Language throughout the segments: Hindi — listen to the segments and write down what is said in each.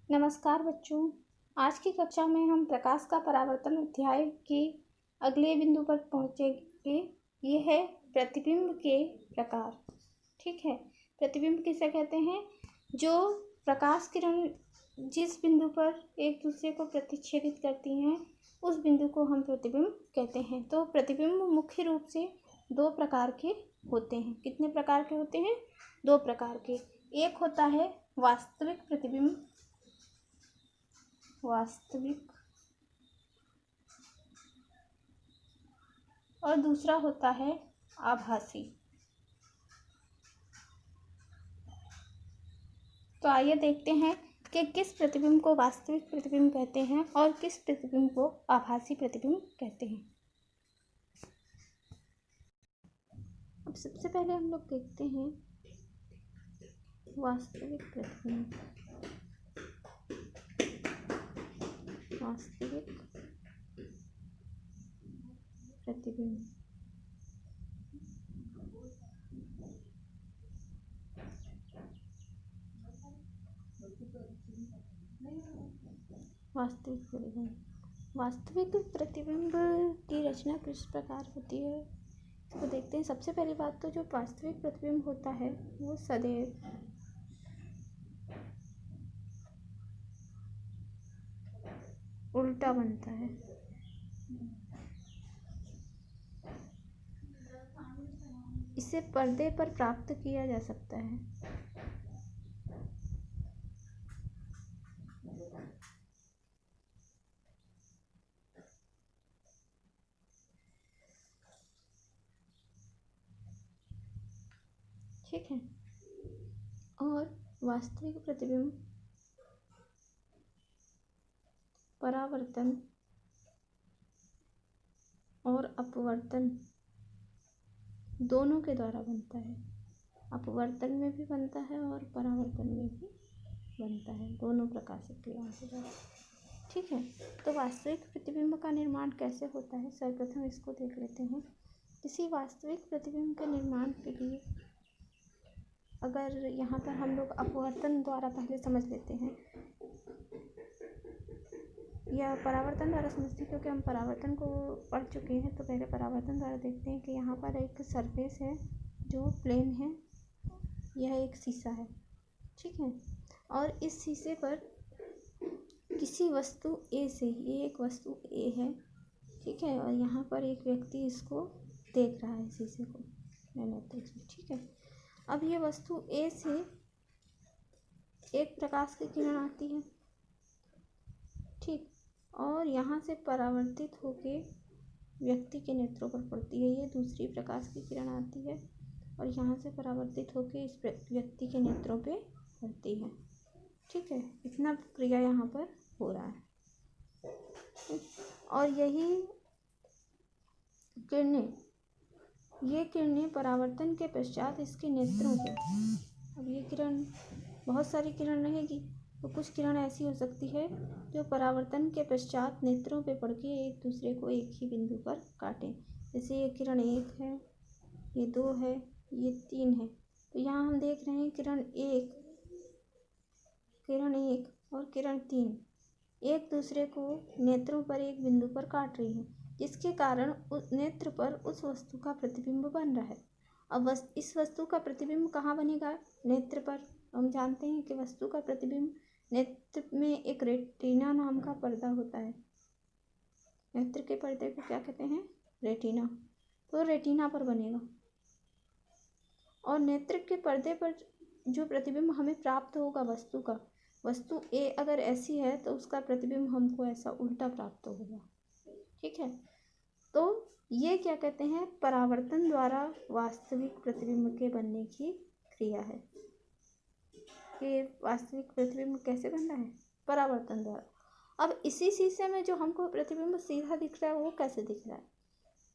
नमस्कार बच्चों। आज की कक्षा में हम प्रकाश का परावर्तन अध्याय के अगले बिंदु पर पहुंचेंगे। ये है प्रतिबिंब के प्रकार। ठीक है, प्रतिबिंब किसे कहते हैं? जो प्रकाश किरण जिस बिंदु पर एक दूसरे को प्रतिच्छेदित करती हैं उस बिंदु को हम प्रतिबिंब कहते हैं। तो प्रतिबिंब मुख्य रूप से दो प्रकार के होते हैं। कितने प्रकार के होते हैं? दो प्रकार के। एक होता है वास्तविक प्रतिबिंब, वास्तविक, और दूसरा होता है आभासी। तो आइए देखते हैं कि किस प्रतिबिंब को वास्तविक प्रतिबिंब कहते हैं और किस प्रतिबिंब को आभासी प्रतिबिंब कहते हैं। अब सबसे पहले हम लोग देखते हैं वास्तविक प्रतिबिंब। वास्तविक प्रतिबिंब वास्तविक प्रतिबिंब वास्तविक प्रतिबिंब की रचना किस प्रकार होती है तो देखते हैं। सबसे पहली बात तो जो वास्तविक प्रतिबिंब होता है वो सदैव उल्टा बनता है। इसे पर्दे पर प्राप्त किया जा सकता है। ठीक है, और वास्तविक प्रतिबिंब परावर्तन और अपवर्तन दोनों के द्वारा बनता है। अपवर्तन में भी बनता है और परावर्तन में भी बनता है, दोनों प्रकाशिक क्रियाओं के द्वारा। ठीक है, तो वास्तविक प्रतिबिंब का निर्माण कैसे होता है सर्वप्रथम इसको देख लेते हैं। किसी वास्तविक प्रतिबिंब के निर्माण के लिए अगर यहाँ पर हम लोग अपवर्तन द्वारा पहले समझ लेते हैं या परावर्तन द्वारा समझते हैं, क्योंकि हम परावर्तन को पढ़ चुके हैं। तो पहले परावर्तन द्वारा देखते हैं कि यहाँ पर एक सरफेस है जो प्लेन है, यह एक शीशा है। ठीक है, और इस शीशे पर किसी वस्तु ए से, ये एक वस्तु ए है, ठीक है, और यहाँ पर एक व्यक्ति इसको देख रहा है शीशे को नेत्र से। ठीक है, अब ये वस्तु ए से एक प्रकाश की किरण आती है, ठीक, और यहाँ से परावर्तित होके व्यक्ति के नेत्रों पर पड़ती है। ये दूसरी प्रकाश की किरण आती है और यहाँ से परावर्तित होके इस व्यक्ति के नेत्रों पे पड़ती है। ठीक है, इतना क्रिया यहाँ पर हो रहा है। और यही किरणें, ये किरणें परावर्तन के पश्चात इसके नेत्रों पे, अब ये किरण बहुत सारी किरण रहेगी तो कुछ किरण ऐसी हो सकती है जो परावर्तन के पश्चात नेत्रों पे पड़ के एक दूसरे को एक ही बिंदु पर काटें। जैसे ये किरण 1 है, ये 2 है, ये 3 है। तो यहाँ हम देख रहे हैं किरण 1 और किरण 3 एक दूसरे को नेत्रों पर एक बिंदु पर काट रही हैं, जिसके कारण उस नेत्र पर उस वस्तु का प्रतिबिंब बन रहा है। अब इस वस्तु का प्रतिबिंब कहाँ बनेगा? नेत्र पर। हम जानते हैं कि वस्तु का प्रतिबिंब नेत्र में एक रेटिना नाम का पर्दा होता है। नेत्र के पर्दे को क्या कहते हैं? रेटिना। तो रेटिना पर बनेगा, और नेत्र के पर्दे पर जो प्रतिबिंब हमें प्राप्त होगा वस्तु का, वस्तु ए अगर ऐसी है तो उसका प्रतिबिंब हमको ऐसा उल्टा प्राप्त होगा। ठीक है, तो ये क्या कहते हैं? परावर्तन द्वारा वास्तविक प्रतिबिंब के बनने की क्रिया है। कि वास्तविक प्रतिबिंब कैसे बन रहा है? परावर्तन द्वारा। अब इसी शीशे में जो हमको प्रतिबिंब सीधा दिख रहा है वो कैसे दिख रहा है?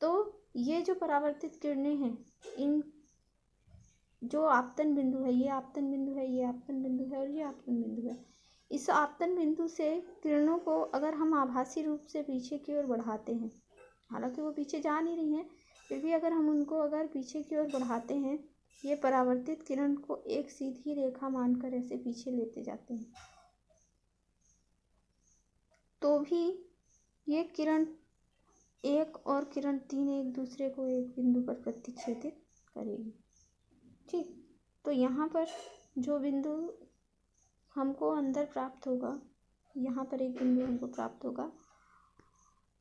तो ये जो परावर्तित किरणें हैं, इन जो आपतन बिंदु है, ये आपतन बिंदु है, ये आपतन बिंदु है और ये आपतन बिंदु है। इस आपतन बिंदु से किरणों को अगर हम आभासी रूप से पीछे की ओर बढ़ाते हैं, हालांकि वो पीछे जा नहीं रही हैं, फिर भी अगर हम उनको अगर पीछे की ओर बढ़ाते हैं, ये परावर्तित किरण को एक सीधी रेखा मानकर ऐसे पीछे लेते जाते हैं। तो भी ये किरण 1 और किरण 3 एक दूसरे को एक बिंदु पर प्रतिच्छेदित करेगी। ठीक, तो यहाँ पर जो बिंदु हमको अंदर प्राप्त होगा, यहाँ पर एक बिंदु हमको प्राप्त होगा,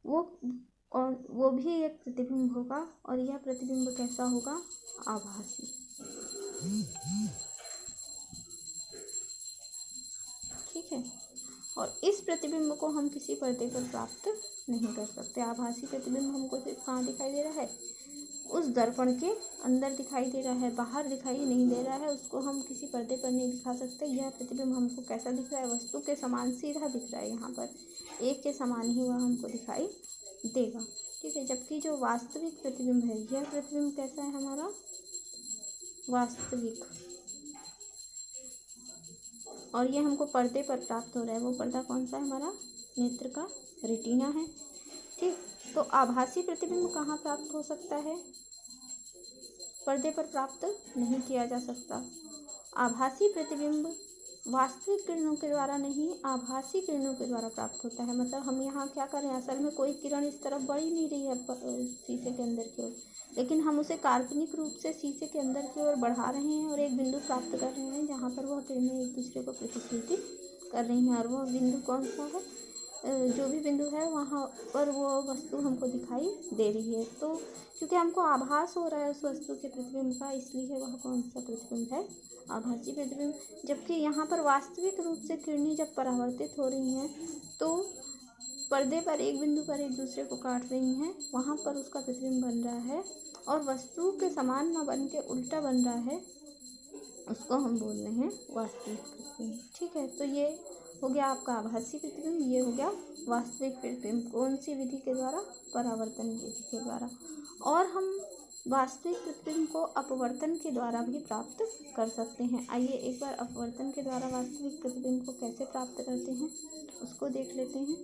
वो भी एक प्रतिबिंब होगा, और यह प्रतिबिंब कैसा होगा? आभासी। ठीक है, और इस प्रतिबिंब को हम किसी पर्दे पर प्राप्त नहीं कर सकते। आभासी प्रतिबिंब हमको सिर्फ कहाँ दिखाई दे रहा है? उस दर्पण के अंदर दिखाई दे रहा है, बाहर दिखाई नहीं दे रहा है, उसको हम किसी पर्दे पर नहीं दिखा सकते। यह प्रतिबिंब हमको कैसा दिख रहा है? वस्तु के समान सीधा दिख रहा है, यहाँ पर एक के समान ही वह हमको दिखाई देगा। ठीक है, जबकि जो वास्तविक प्रतिबिंब है, यह प्रतिबिंब कैसा है हमारा? वास्तविक, और ये हमको पर्दे पर प्राप्त हो रहा है। वो पर्दा कौन सा है? हमारा नेत्र का रेटिना है। ठीक, तो आभासी प्रतिबिंब कहाँ प्राप्त हो सकता है? पर्दे पर प्राप्त नहीं किया जा सकता। आभासी प्रतिबिंब वास्तविक किरणों के द्वारा नहीं, आभासी किरणों के द्वारा प्राप्त होता है। मतलब हम यहाँ क्या कर रहे हैं? असल में कोई किरण इस तरफ बढ़ ही नहीं रही है शीशे के अंदर की ओर, लेकिन हम उसे काल्पनिक रूप से शीशे के अंदर की ओर बढ़ा रहे हैं और एक बिंदु प्राप्त कर रहे हैं जहाँ पर वह किरणें एक दूसरे को प्रतिच्छेदित कर रही हैं। और वह बिंदु कौन सा है? जो भी बिंदु है वहाँ पर वो वस्तु हमको दिखाई दे रही है। तो क्योंकि हमको आभास हो रहा है उस वस्तु के प्रतिबिंब का, इसलिए वह कौन सा प्रतिबिंब है? आभासी प्रतिबिंब। जबकि यहाँ पर वास्तविक रूप से किरणें जब परावर्तित हो रही हैं तो पर्दे पर एक बिंदु पर एक दूसरे को काट रही हैं, वहाँ पर उसका प्रतिबिंब बन रहा है, और वस्तु के समान न बन के उल्टा बन रहा है, उसको हम बोल रहे हैं वास्तविक प्रतिबिंब। ठीक है, तो ये हो गया आपका आभासी प्रतिबिंब, ये हो गया वास्तविक प्रतिबिंब। कौन सी विधि के द्वारा? परावर्तन विधि के द्वारा। और हम वास्तविक प्रतिबिंब को अपवर्तन के द्वारा भी प्राप्त कर सकते हैं। आइए एक बार अपवर्तन के द्वारा वास्तविक प्रतिबिंब को कैसे प्राप्त करते हैं उसको देख लेते हैं।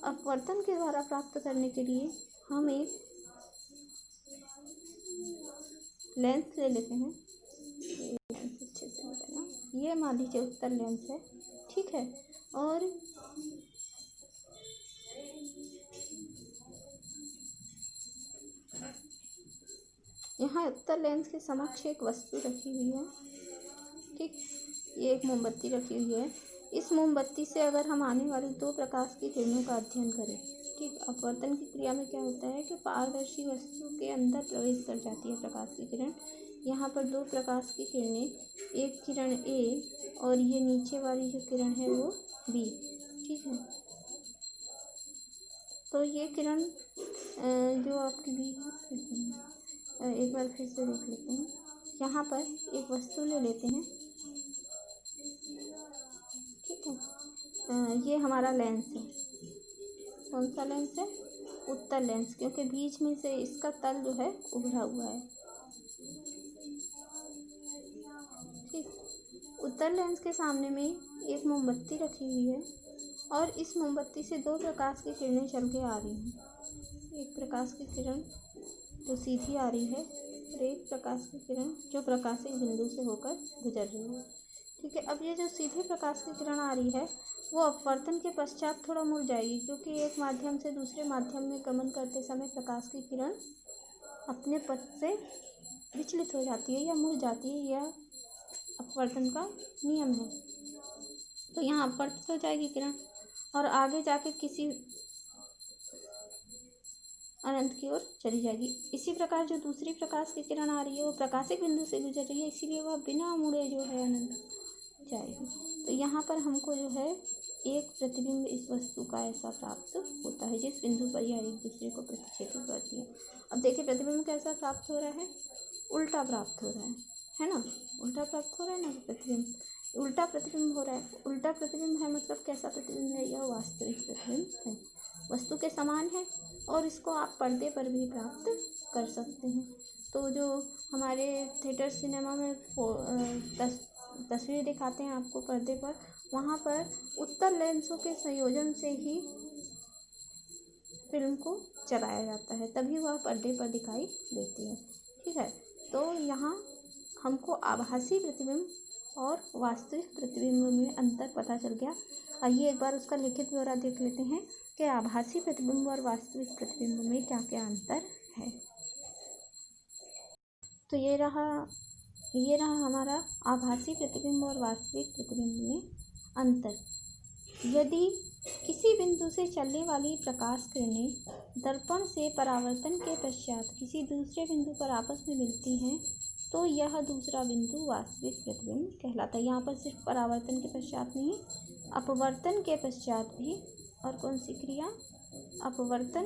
अपवर्तन के द्वारा प्राप्त करने के लिए हम एक लेंस ले लेते हैं। अच्छे से निकालना, ये मान लीजिए उत्तल लेंस है। ठीक है, और यहाँ उत्तल लेंस के समक्ष एक वस्तु रखी हुई है। ठीक, ये एक मोमबत्ती रखी हुई है। इस मोमबत्ती से अगर हम आने वाली 2 प्रकाश की किरणों का अध्ययन करें, ठीक, अपवर्तन की क्रिया में क्या होता है कि पारदर्शी वस्तु के अंदर प्रवेश कर जाती है प्रकाश की किरण। यहाँ पर 2 प्रकाश की किरणें, एक किरण ए और ये नीचे वाली जो किरण है वो बी। ठीक है, तो ये किरण जो आपकी बी है, एक बार फिर से देख लेते हैं। यहाँ पर एक वस्तु ले लेते हैं। ठीक है, ये हमारा लेंस है। कौन सा लेंस है? उत्तल लेंस, क्योंकि बीच में से इसका तल जो है उभरा हुआ है। ठीक, उत्तल लेंस के सामने में एक मोमबत्ती रखी हुई है, और इस मोमबत्ती से 2 प्रकाश की किरणें चल के आ रही हैं। एक प्रकाश की किरण जो सीधी आ रही है, और एक प्रकाश की किरण जो प्रकाशिक बिंदु से होकर गुजर रही है। ठीक है, अब ये जो सीधे प्रकाश की किरण आ रही है वो अपवर्तन के पश्चात थोड़ा मुड़ जाएगी, क्योंकि एक माध्यम से दूसरे माध्यम में गमन करते समय प्रकाश की किरण अपने पथ से विचलित हो जाती है या मुड़ जाती है। यह अपवर्तन का नियम है। तो यहाँ अपवर्तित हो जाएगी किरण और आगे जाके किसी अनंत की ओर चली जाएगी। इसी प्रकार जो दूसरी प्रकाश की किरण आ रही है वो प्रकाशिक बिंदु से गुजर रही है, इसीलिए वह बिना मुड़े जो है अनंत जाएगी। तो यहाँ पर हमको जो है एक प्रतिबिंब इस वस्तु का ऐसा प्राप्त होता है जिस बिंदु पर यह एक दूसरे को प्रतिच्छेदित करती है। अब देखिए प्रतिबिंब कैसा प्राप्त हो रहा है? उल्टा प्राप्त हो रहा है ना? उल्टा प्राप्त हो रहा है ना प्रतिबिंब, उल्टा प्रतिबिंब हो रहा है। उल्टा प्रतिबिंब है मतलब कैसा प्रतिबिंब है? यह वास्तविक प्रतिबिंब है, वस्तु के समान है, और इसको आप पर्दे पर भी प्राप्त कर सकते हैं। तो जो हमारे थिएटर सिनेमा में तस्वीर दिखाते हैं आपको पर्दे पर, वहाँ पर उत्तल लेंसों के संयोजन से ही फिल्म को चलाया जाता है, तभी वह पर्दे पर दिखाई देती है। ठीक है, तो यहाँ हमको आभासी प्रतिबिंब और वास्तविक प्रतिबिंब में अंतर पता चल गया। आइए एक बार उसका लिखित ब्यौरा देख लेते हैं कि आभासी प्रतिबिंब और वास्तविक प्रतिबिंब में क्या क्या अंतर है। तो ये रहा हमारा आभासी प्रतिबिंब और वास्तविक प्रतिबिंब में अंतर। यदि किसी बिंदु से चलने वाली प्रकाश किरणें दर्पण से परावर्तन के पश्चात किसी दूसरे बिंदु पर आपस में मिलती हैं तो यह दूसरा बिंदु वास्तविक प्रतिबिंब कहलाता है। यहाँ पर सिर्फ परावर्तन के पश्चात नहीं, अपवर्तन के पश्चात भी। और कौन सी क्रिया? अपवर्तन।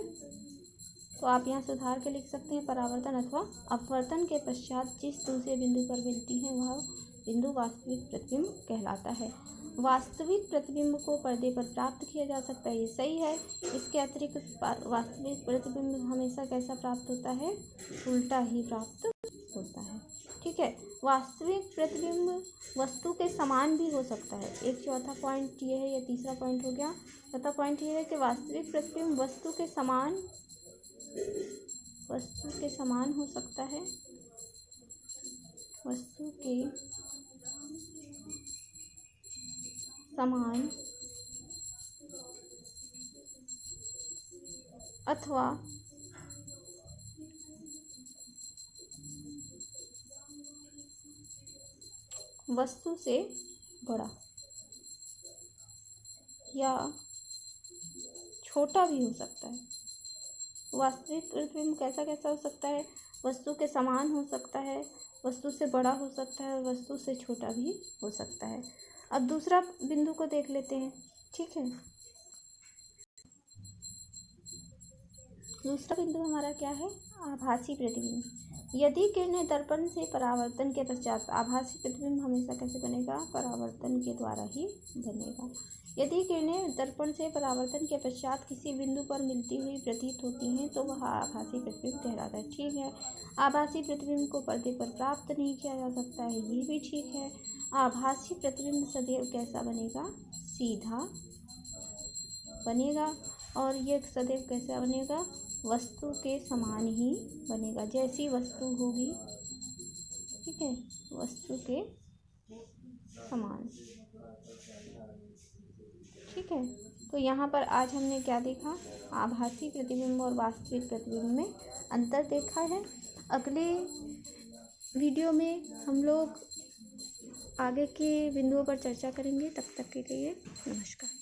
तो आप यहाँ सुधार के लिख सकते हैं परावर्तन अथवा अपवर्तन के पश्चात जिस दूसरे बिंदु पर मिलती है वह बिंदु वास्तविक प्रतिबिंब कहलाता है। वास्तविक प्रतिबिंब को पर्दे पर प्राप्त किया जा सकता है, ये सही है। इसके अतिरिक्त वास्तविक प्रतिबिंब हमेशा कैसा प्राप्त होता है? उल्टा ही प्राप्त होता है। ठीक है। वास्तविक प्रतिबिंब वस्तु के समान भी हो सकता है। एक चौथा पॉइंट ये है, या तीसरा पॉइंट हो गया। चौथा पॉइंट ये है कि वास्तविक प्रतिबिंब वस्तु के समान हो सकता है। वस्तु के समान अथवा वस्तु से बड़ा या छोटा भी हो सकता है। वास्तविक प्रतिबिंब कैसा कैसा हो सकता है? वस्तु के समान हो सकता है, वस्तु से बड़ा हो सकता है और वस्तु से छोटा भी हो सकता है। अब दूसरा बिंदु को देख लेते हैं। ठीक है। दूसरा बिंदु हमारा क्या है? आभासी प्रतिबिंब। यदि किरणें दर्पण से परावर्तन के पश्चात, आभासी प्रतिबिंब हमेशा कैसे बनेगा? परावर्तन के द्वारा ही बनेगा। यदि किरणें दर्पण से परावर्तन के पश्चात किसी बिंदु पर मिलती हुई प्रतीत होती हैं तो वह आभासी प्रतिबिंब कहलाता है। ठीक है। आभासी प्रतिबिंब को पर्दे पर प्राप्त नहीं किया जा सकता है, ये भी ठीक है। आभासी प्रतिबिंब सदैव कैसा बनेगा? सीधा बनेगा। और ये सदैव कैसा बनेगा? वस्तु के समान ही बनेगा, जैसी वस्तु होगी। ठीक है, वस्तु के समान। ठीक है। तो यहाँ पर आज हमने क्या देखा? आभासी प्रतिबिंब और वास्तविक प्रतिबिंब में अंतर देखा है। अगले वीडियो में हम लोग आगे के बिंदुओं पर चर्चा करेंगे। तब तक के लिए नमस्कार।